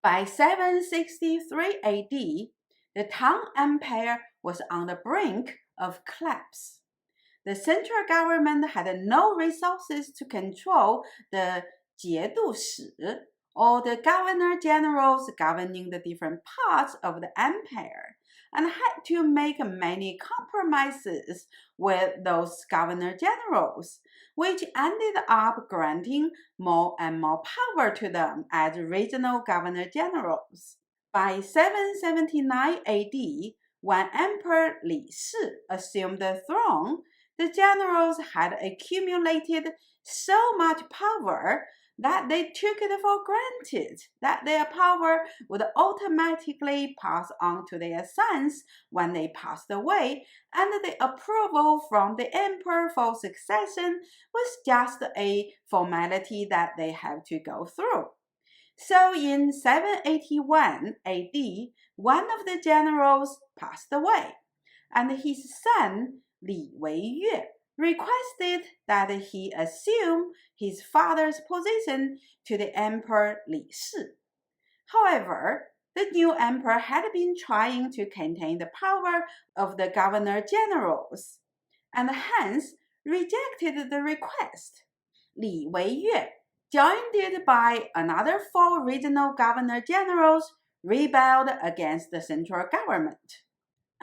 By 763 AD, the Tang Empire was on the brink of collapse. The central government had no resources to control the 节度使, or the governor-generals governing the different parts of the empire, and had to make many compromises with those governor-generals, which ended up granting more and more power to them as regional governor-generals. By 779 AD, when Emperor Li Shi assumed the throne, the generals had accumulated so much power that they took it for granted that their power would automatically pass on to their sons when they passed away, and the approval from the emperor for succession was just a formality that they have to go through. So in 781 AD, one of the generals passed away, and his son Li Weiyue requested that he assume his father's position to the Emperor Li Shi. However, the new emperor had been trying to contain the power of the governor-generals, and hence rejected the request. Li Weiyue, joined by another 4 regional governor-generals, rebelled against the central government.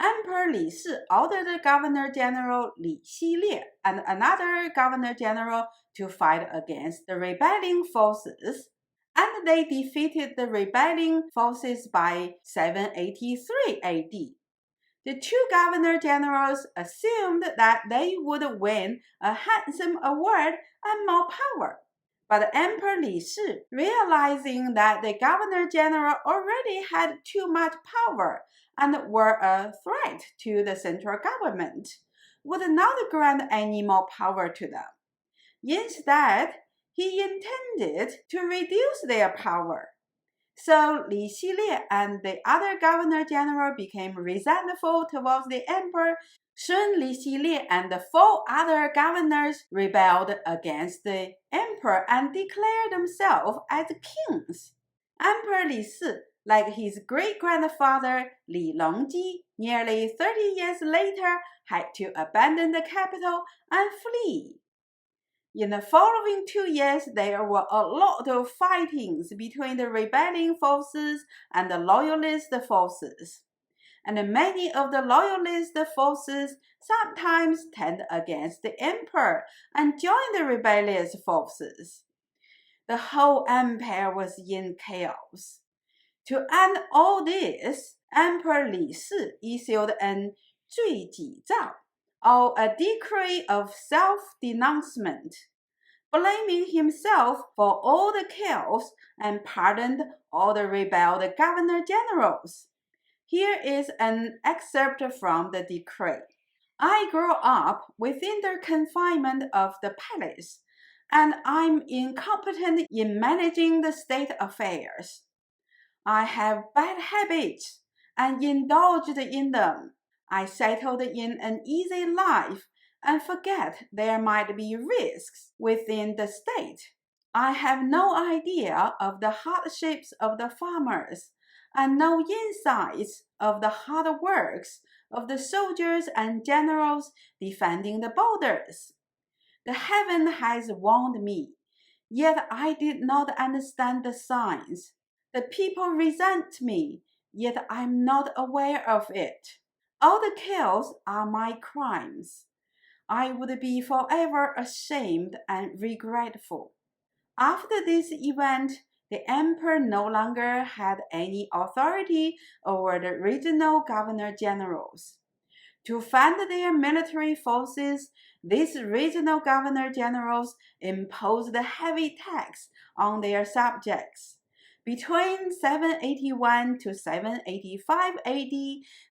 Emperor Li Shi ordered the Governor-General Li Xile and another Governor-General to fight against the rebelling forces, and they defeated the rebelling forces by 783 AD. The 2 Governor-Generals assumed that they would win a handsome award and more power. But Emperor Li Shi, realizing that the Governor-General already had too much power and were a threat to the central government, would not grant any more power to them. Instead, he intended to reduce their power. So Li Xile and the other governor-general became resentful towards the emperor. Soon Li Xile and the 4 other governors rebelled against the emperor and declared themselves as kings. Emperor Li Shi, like his great-grandfather Li Longji, nearly 30 years later had to abandon the capital and flee. In the following 2 years, there were a lot of fightings between the rebelling forces and the loyalist forces. And many of the loyalist forces sometimes turned against the emperor and joined the rebellious forces. The whole empire was in chaos. To end all this, Emperor Li Shi issued an 罪己诏, or a decree of self-denouncement, blaming himself for all the chaos and pardoned all the rebelled governor-generals. Here is an excerpt from the decree. I grew up within the confinement of the palace, and I'm incompetent in managing the state affairs. I have bad habits and indulged in them. I settled in an easy life and forget there might be risks within the state. I have no idea of the hardships of the farmers and no insights of the hard works of the soldiers and generals defending the borders. The heaven has warned me, yet I did not understand the signs. The people resent me, yet I'm not aware of it. All the chaos are my crimes. I would be forever ashamed and regretful. After this event, the emperor no longer had any authority over the regional governor-generals. To fund their military forces, these regional governor-generals imposed a heavy tax on their subjects. Between 781 to 785 AD,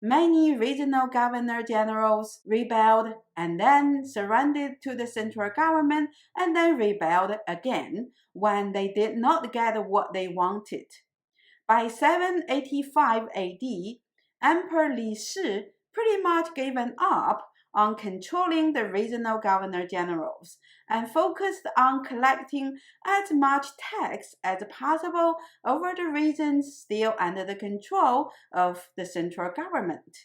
many regional governor-generals rebelled and then surrendered to the central government and then rebelled again when they did not get what they wanted. By 785 AD, Emperor Li Shi pretty much given up on controlling the regional governor-generals and focused on collecting as much tax as possible over the regions still under the control of the central government.